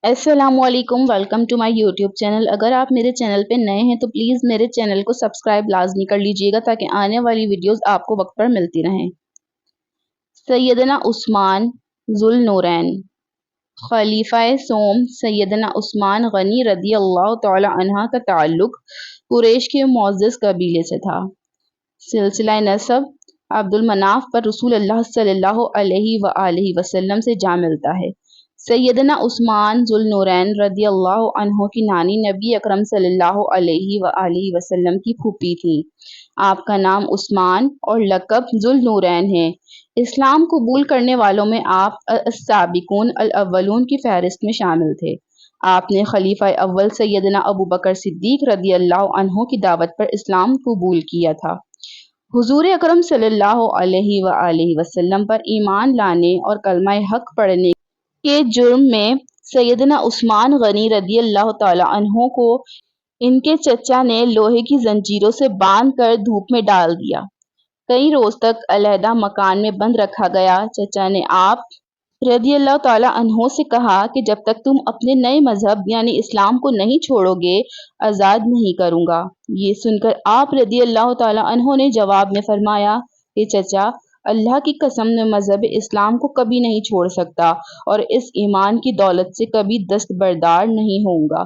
السلام علیکم، welcome to my YouTube channel. اگر آپ میرے چینل پہ نئے ہیں تو پلیز میرے چینل کو سبسکرائب لازمی کر لیجئے گا تاکہ آنے والی ویڈیوز آپ کو وقت پر ملتی رہیں۔ سیدنا عثمان ذو النورین، خلیفہ سوم سیدنا عثمان غنی رضی اللہ تعالی عنہ کا تعلق قریش کے معزز قبیلے سے تھا۔ سلسلہ نسب عبد المناف پر رسول اللہ صلی اللہ علیہ وآلہ وسلم سے جا ملتا ہے۔ سیدنا عثمان ذو النورین رضی اللہ عنہ کی نانی نبی اکرم صلی اللہ علیہ وآلہ وسلم کی پھوپھی تھی۔ آپ کا نام عثمان اور لقب ذو النورین ہے۔ اسلام قبول کرنے والوں میں آپ السابقون الاولون کی فہرست میں شامل تھے۔ آپ نے خلیفہ اول سیدنا ابو بکر صدیق رضی اللہ عنہ کی دعوت پر اسلام قبول کیا تھا۔ حضور اکرم صلی اللہ علیہ وآلہ وسلم پر ایمان لانے اور کلمہ حق پڑھنے کے جرم میں سیدنا عثمان غنی رضی اللہ تعالی عنہ کو ان کے چچا نے لوہے کی زنجیروں سے باندھ کر دھوپ میں ڈال دیا۔ کئی روز تک علیحدہ مکان میں بند رکھا گیا۔ چچا نے آپ رضی اللہ تعالی عنہ سے کہا کہ جب تک تم اپنے نئے مذہب یعنی اسلام کو نہیں چھوڑو گے آزاد نہیں کروں گا۔ یہ سن کر آپ رضی اللہ تعالی عنہ نے جواب میں فرمایا کہ چچا، اللہ کی قسم میں مذہب اسلام کو کبھی نہیں چھوڑ سکتا اور اس ایمان کی دولت سے کبھی دستبردار نہیں ہوں گا۔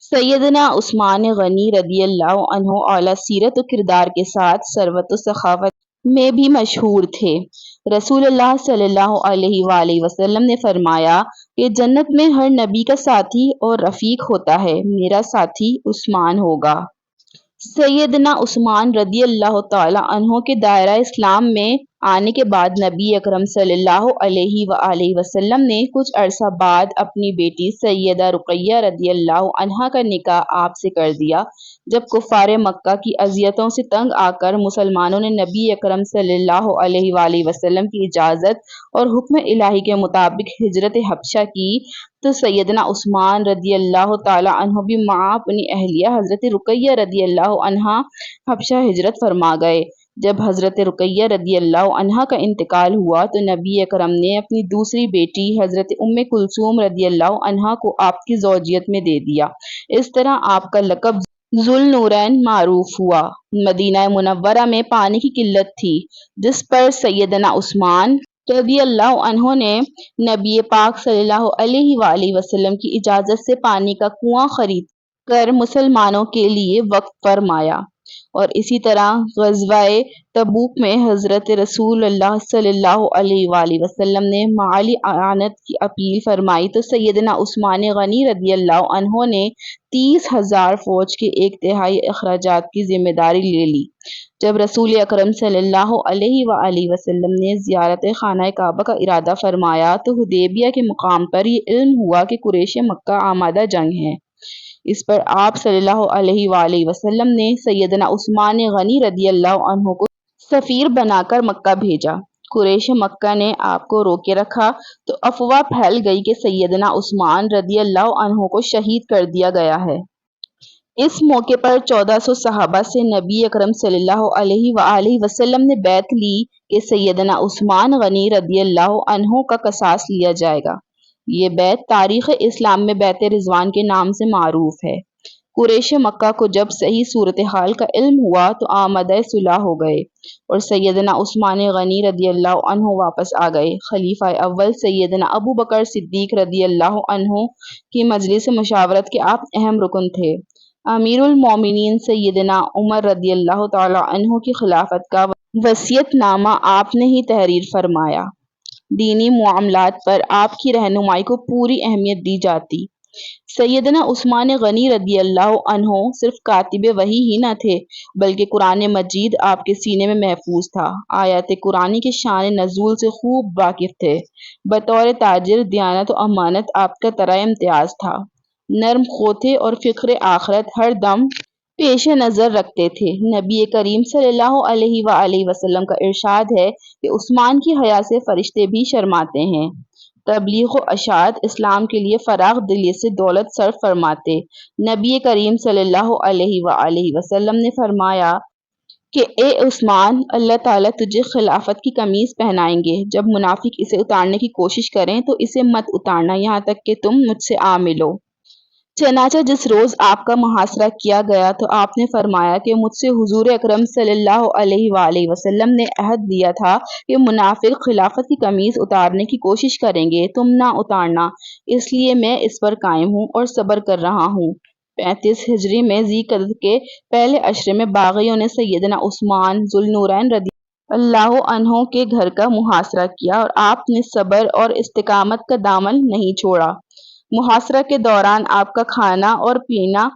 سیدنا عثمان غنی رضی اللہ عنہ اعلیٰ سیرت و کردار کے ساتھ ثروت و سخاوت میں بھی مشہور تھے۔ رسول اللہ صلی اللہ علیہ وآلہ وسلم نے فرمایا کہ جنت میں ہر نبی کا ساتھی اور رفیق ہوتا ہے، میرا ساتھی عثمان ہوگا۔ سیدنا عثمان رضی اللہ تعالی عنہ کے دائرہ اسلام میں آنے کے بعد نبی اکرم صلی اللہ علیہ وآلہ وسلم نے کچھ عرصہ بعد اپنی بیٹی سیدہ رقیہ رضی اللہ عنہا کا نکاح آپ سے کر دیا۔ جب کفار مکہ کی اذیتوں سے تنگ آ کر مسلمانوں نے نبی اکرم صلی اللہ علیہ وآلہ وسلم کی اجازت اور حکم الہی کے مطابق ہجرت حبشہ کی تو سیدنا عثمان رضی اللہ تعالی عنہ بھی مع اپنی اہلیہ حضرت رقیہ رضی اللہ عنہا حبشہ ہجرت فرما گئے۔ جب حضرت رقیہ رضی اللہ عنہا کا انتقال ہوا تو نبی اکرم نے اپنی دوسری بیٹی حضرت ام کلثوم رضی اللہ عنہا کو آپ کی زوجیت میں دے دیا۔ اس طرح آپ کا لقب ذو النورین معروف ہوا۔ مدینہ منورہ میں پانی کی قلت تھی، جس پر سیدنا عثمان رضی اللہ عنہ نے نبی پاک صلی اللہ علیہ وآلہ وسلم کی اجازت سے پانی کا کنواں خرید کر مسلمانوں کے لیے وقف فرمایا، اور اسی طرح غزوہ تبوک میں حضرت رسول اللہ صلی اللہ علیہ وآلہ وسلم نے مالی اعانت کی اپیل فرمائی تو سیدنا عثمان غنی رضی اللہ عنہ نے 30,000 فوج کے 1/3 اخراجات کی ذمہ داری لے لی۔ جب رسول اکرم صلی اللہ علیہ وآلہ وسلم نے زیارت خانہ کعبہ کا ارادہ فرمایا تو حدیبیہ کے مقام پر یہ علم ہوا کہ قریش مکہ آمادہ جنگ ہیں۔ اس پر آپ صلی اللہ علیہ وآلہ وسلم نے سیدنا عثمان غنی رضی اللہ عنہ کو سفیر بنا کر مکہ بھیجا۔ قریش مکہ نے آپ کو روکے رکھا تو افواہ پھیل گئی کہ سیدنا عثمان رضی اللہ عنہ کو شہید کر دیا گیا ہے۔ اس موقع پر 1400 صحابہ سے نبی اکرم صلی اللہ علیہ وآلہ وسلم نے بیعت لی کہ سیدنا عثمان غنی رضی اللہ عنہ کا قصاص لیا جائے گا۔ یہ بیعت تاریخ اسلام میں بیعت رضوان کے نام سے معروف ہے۔ قریش مکہ کو جب صحیح صورتحال کا علم ہوا تو آمادہ صلح ہو گئے اور سیدنا عثمان غنی رضی اللہ عنہ واپس آ گئے۔ خلیفہ اول سیدنا ابو بکر صدیق رضی اللہ عنہ کی مجلس مشاورت کے آپ اہم رکن تھے۔ امیر المومنین سیدنا عمر رضی اللہ تعالی عنہ کی خلافت کا وصیت نامہ آپ نے ہی تحریر فرمایا۔ دینی معاملات پر آپ کی رہنمائی کو پوری اہمیت دی جاتی۔ سیدنا عثمان غنی رضی اللہ عنہ صرف کاتب وحی ہی نہ تھے بلکہ قرآن مجید آپ کے سینے میں محفوظ تھا۔ آیات قرآنی کے شان نزول سے خوب واقف تھے۔ بطور تاجر دیانت و امانت آپ کا طرح امتیاز تھا۔ نرم خو تھے اور فکر آخرت ہر دم پیش نظر رکھتے تھے۔ نبی کریم صلی اللہ علیہ وآلہ وسلم کا ارشاد ہے کہ عثمان کی حیا سے فرشتے بھی شرماتے ہیں۔ تبلیغ و اشاعت اسلام کے لیے فراخ دلی سے دولت صرف فرماتے۔ نبی کریم صلی اللہ علیہ وآلہ وسلم نے فرمایا کہ اے عثمان، اللہ تعالیٰ تجھے خلافت کی قمیص پہنائیں گے، جب منافق اسے اتارنے کی کوشش کریں تو اسے مت اتارنا یہاں تک کہ تم مجھ سے آ ملو۔ چنانچہ جس روز آپ کا محاصرہ کیا گیا تو آپ نے فرمایا کہ مجھ سے حضور اکرم صلی اللہ علیہ وآلہ وسلم نے عہد لیا تھا کہ منافق خلافت کی قمیص اتارنے کی کوشش کریں گے، تم نہ اتارنا، اس لیے میں اس پر قائم ہوں اور صبر کر رہا ہوں۔ 35 ہجری میں ذی القعدہ کے پہلے عشرے میں باغیوں نے سیدنا عثمان ذو النورین رضی اللہ عنہ کے گھر کا محاصرہ کیا اور آپ نے صبر اور استقامت کا دامن نہیں چھوڑا۔ محاصرہ کے دوران آپ کا کھانا اور پینا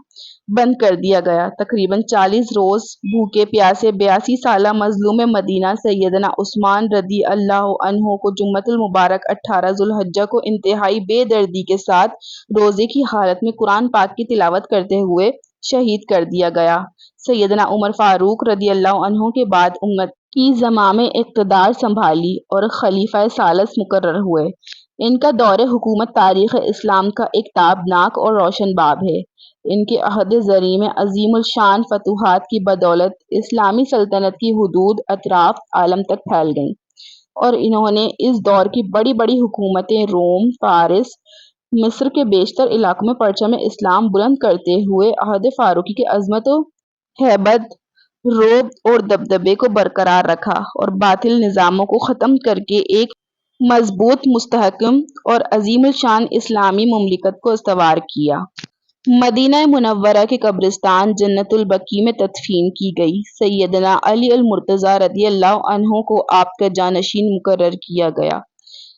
بند کر دیا گیا۔ تقریباً 40 روز بھوکے پیاسے 82 سالہ مظلوم مدینہ سیدنا عثمان رضی اللہ عنہ کو جمعۃ المبارک 18 ذو الحجہ کو انتہائی بے دردی کے ساتھ روزے کی حالت میں قرآن پاک کی تلاوت کرتے ہوئے شہید کر دیا گیا۔ سیدنا عمر فاروق رضی اللہ عنہ کے بعد امت کی زمام اقتدار سنبھالی اور خلیفہ ثالث مقرر ہوئے۔ ان کا دور حکومت تاریخ اسلام کا ایک تابناک اور روشن باب ہے۔ ان کے عہد زریں میں عظیم الشان فتوحات کی بدولت اسلامی سلطنت کی حدود اطراف عالم تک پھیل گئیں اور انہوں نے اس دور کی بڑی بڑی حکومتیں روم، فارس، مصر کے بیشتر علاقوں میں پرچم اسلام بلند کرتے ہوئے عہد فاروقی کی عظمت و ہیبت، رعب اور دبدبے کو برقرار رکھا اور باطل نظاموں کو ختم کر کے ایک مضبوط، مستحکم اور عظیم الشان اسلامی مملکت کو استوار کیا۔ مدینہ منورہ کے قبرستان جنت البقیع میں تدفین کی گئی سیدنا علی المرتضیٰ رضی اللہ عنہ کو آپ کا جانشین مقرر کیا گیا۔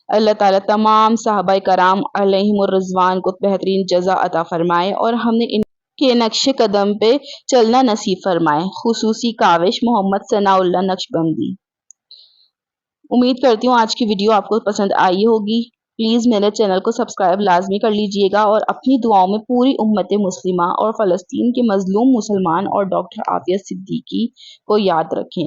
اللہ تعالیٰ تمام صحابہ کرام علیہم الرضوان کو بہترین جزا عطا فرمائے اور ہم نے ان کے نقش قدم پہ چلنا نصیب فرمائے۔ خصوصی کاوش محمد ثناء اللہ نقشبندی۔ امید کرتی ہوں آج کی ویڈیو آپ کو پسند آئی ہوگی۔ پلیز میرے چینل کو سبسکرائب لازمی کر لیجئے گا اور اپنی دعاؤں میں پوری امت مسلمہ اور فلسطین کے مظلوم مسلمان اور ڈاکٹر عافیہ صدیقی کو یاد رکھیں۔